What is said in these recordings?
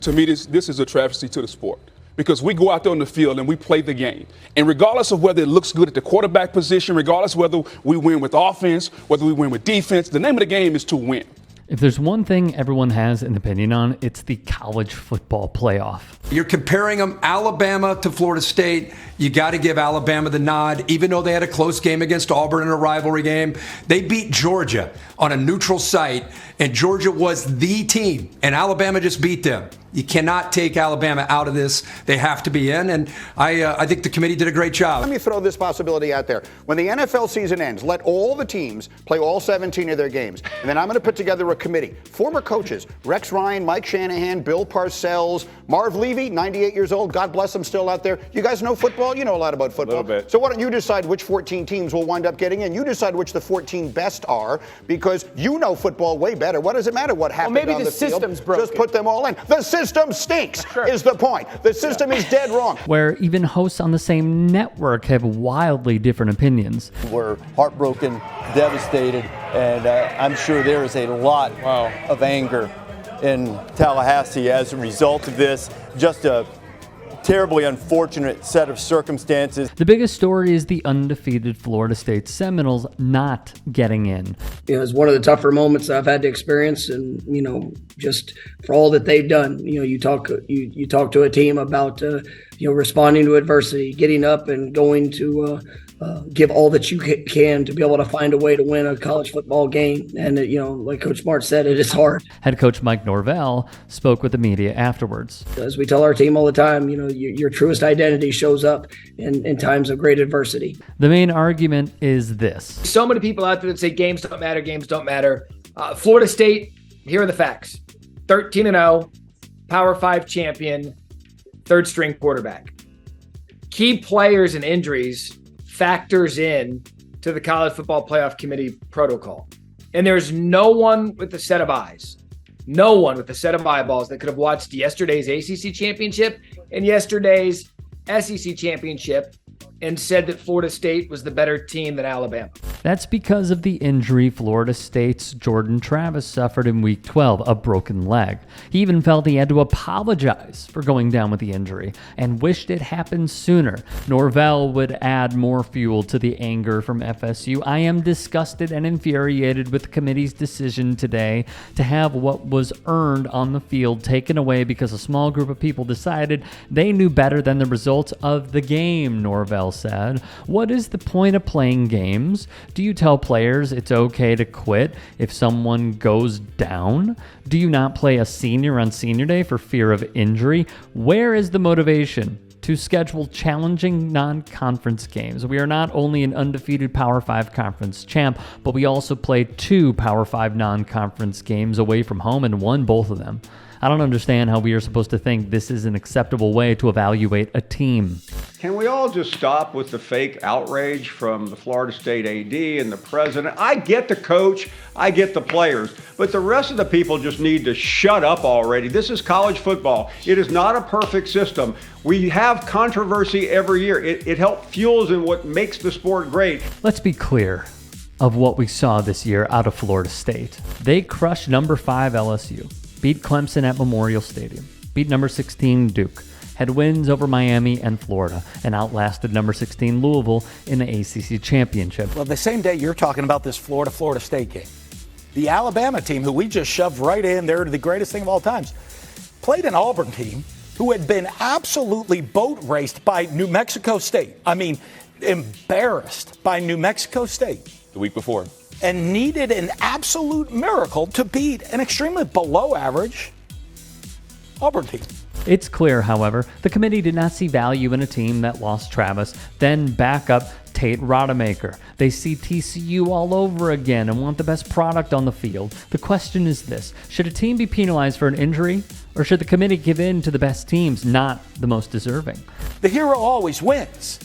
To me, this is a travesty to the sport because we go out there on the field and we play the game. And regardless of whether it looks good at the quarterback position, regardless of whether we win with offense, whether we win with defense, the name of the game is to win. If there's one thing everyone has an opinion on, it's the college football playoff. You're comparing them, Alabama to Florida State. You got to give Alabama the nod, even though they had a close game against Auburn in a rivalry game. They beat Georgia on a neutral site, and Georgia was the team, and Alabama just beat them. You cannot take Alabama out of this. They have to be in, and I think the committee did a great job. Let me throw this possibility out there. When the NFL season ends, let all the teams play all 17 of their games, and then I'm going to put together a committee. Former coaches, Rex Ryan, Mike Shanahan, Bill Parcells, Marv Levy, 98 years old, God bless him, still out there. You guys know football? You know a lot about football. A little bit. So why don't you decide which 14 teams will wind up getting in? You decide which the 14 best are, because you know football way better. What does it matter what happened on the field? Maybe the system's broken. Just put them all in. The system stinks, is the point. The system is dead wrong. Where even hosts on the same network have wildly different opinions. We're heartbroken, devastated, and I'm sure there is a lot of anger in Tallahassee as a result of this. Just a terribly unfortunate set of circumstances. The biggest story is the undefeated Florida State Seminoles not getting in. You know, it's one of the tougher moments I've had to experience, and just for all that they've done. You talk to a team about responding to adversity, getting up and going to give all that you can to be able to find a way to win a college football game. And like Coach Smart said, it is hard. Head coach Mike Norvell spoke with the media afterwards. As we tell our team all the time, your truest identity shows up in times of great adversity. The main argument is this. So many people out there that say games don't matter, games don't matter. Florida State, here are the facts. 13-0, Power 5 champion, third string quarterback. Key players and injuries factors in to the College Football Playoff Committee protocol. And there's no one with a set of eyes, no one with a set of eyeballs that could have watched yesterday's ACC championship and yesterday's SEC championship and said that Florida State was the better team than Alabama. That's because of the injury Florida State's Jordan Travis suffered in Week 12, a broken leg. He even felt he had to apologize for going down with the injury and wished it happened sooner. Norvell would add more fuel to the anger from FSU. I am disgusted and infuriated with the committee's decision today to have what was earned on the field taken away because a small group of people decided they knew better than the results of the game, Norvell said. What is the point of playing games? Do you tell players it's okay to quit if someone goes down? Do you not play a senior on senior day for fear of injury? Where is the motivation to schedule challenging non-conference games? We are not only an undefeated Power 5 conference champ, but we also played 2 Power 5 non-conference games away from home and won both of them. I don't understand how we are supposed to think this is an acceptable way to evaluate a team. Can we all just stop with the fake outrage from the Florida State AD and the president? I get the coach, I get the players, but the rest of the people just need to shut up already. This is college football. It is not a perfect system. We have controversy every year. It helps fuels in what makes the sport great. Let's be clear of what we saw this year out of Florida State. They crushed number 5 LSU. Beat Clemson at Memorial Stadium, beat number 16 Duke, had wins over Miami and Florida, and outlasted number 16 Louisville in the ACC championship. Well, the same day you're talking about this Florida State game, the Alabama team, who we just shoved right in there to the greatest thing of all times, played an Auburn team who had been absolutely boat raced by New Mexico State. I mean, embarrassed by New Mexico State. The week before. And needed an absolute miracle to beat an extremely below average Auburn team. It's clear, however, the committee did not see value in a team that lost Travis, then backup Tate Rodemaker. They see TCU all over again and want the best product on the field. The question is this: should a team be penalized for an injury, or should the committee give in to the best teams, not the most deserving? The hero always wins.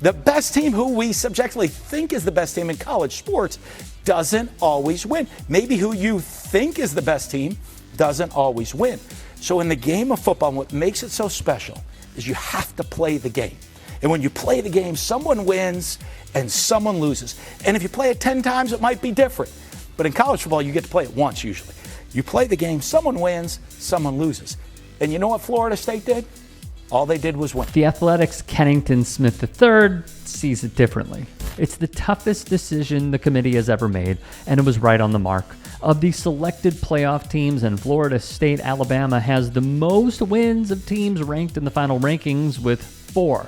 The best team, who we subjectively think is the best team in college sports, doesn't always win. Maybe who you think is the best team doesn't always win. So in the game of football, what makes it so special is you have to play the game. And when you play the game, someone wins and someone loses. And if you play it 10 times, it might be different. But in college football, you get to play it once usually. You play the game, someone wins, someone loses. And you know what Florida State did? All they did was win. The Athletics' Kennington Smith III sees it differently. It's the toughest decision the committee has ever made, and it was right on the mark. Of the selected playoff teams, and Florida State, Alabama has the most wins of teams ranked in the final rankings with 4.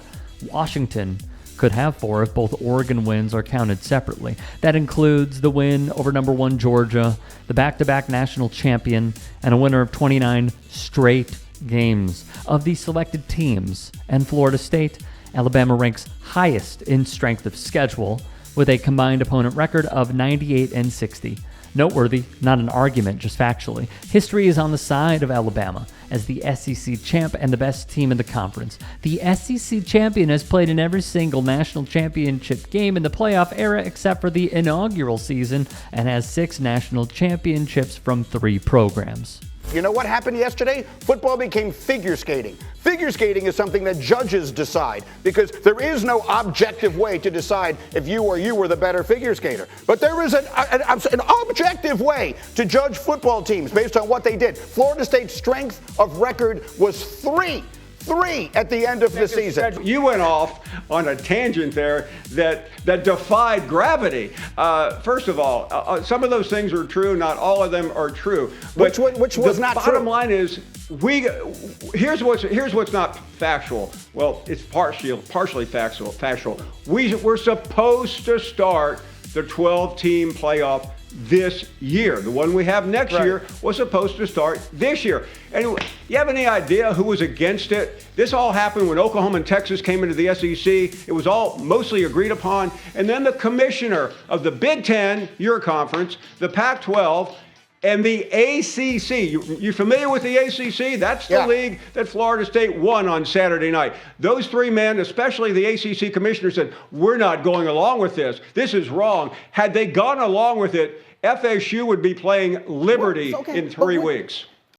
Washington could have 4 if both Oregon wins are counted separately. That includes the win over number 1 Georgia, the back-to-back national champion, and a winner of 29 straight games. Of these selected teams and Florida State, Alabama ranks highest in strength of schedule with a combined opponent record of 98-60. Noteworthy, not an argument, just factually. History is on the side of Alabama as the SEC champ and the best team in the conference. The SEC champion has played in every single national championship game in the playoff era except for the inaugural season and has 6 national championships from 3 programs. You know what happened yesterday? Football became figure skating. Figure skating is something that judges decide because there is no objective way to decide if you were the better figure skater. But there is an objective way to judge football teams based on what they did. Florida State's strength of record was 3 at the end of the season. You went off on a tangent there that defied gravity. First of all, some of those things are true. Not all of them are true. But which was not true? The bottom line is, here's what's not factual. Well, it's partially factual. We're supposed to start the 12-team playoff this year. The one we have next year was supposed to start this year. Anyway, you have any idea who was against it? This all happened when Oklahoma and Texas came into the SEC. It was all mostly agreed upon. And then the commissioner of the Big Ten, your conference, the Pac-12, and the ACC. You familiar with the ACC? That's the league that Florida State won on Saturday night. Those 3 men, especially the ACC commissioner, said, we're not going along with this. This is wrong. Had they gone along with it, FSU would be playing Liberty in 3 weeks.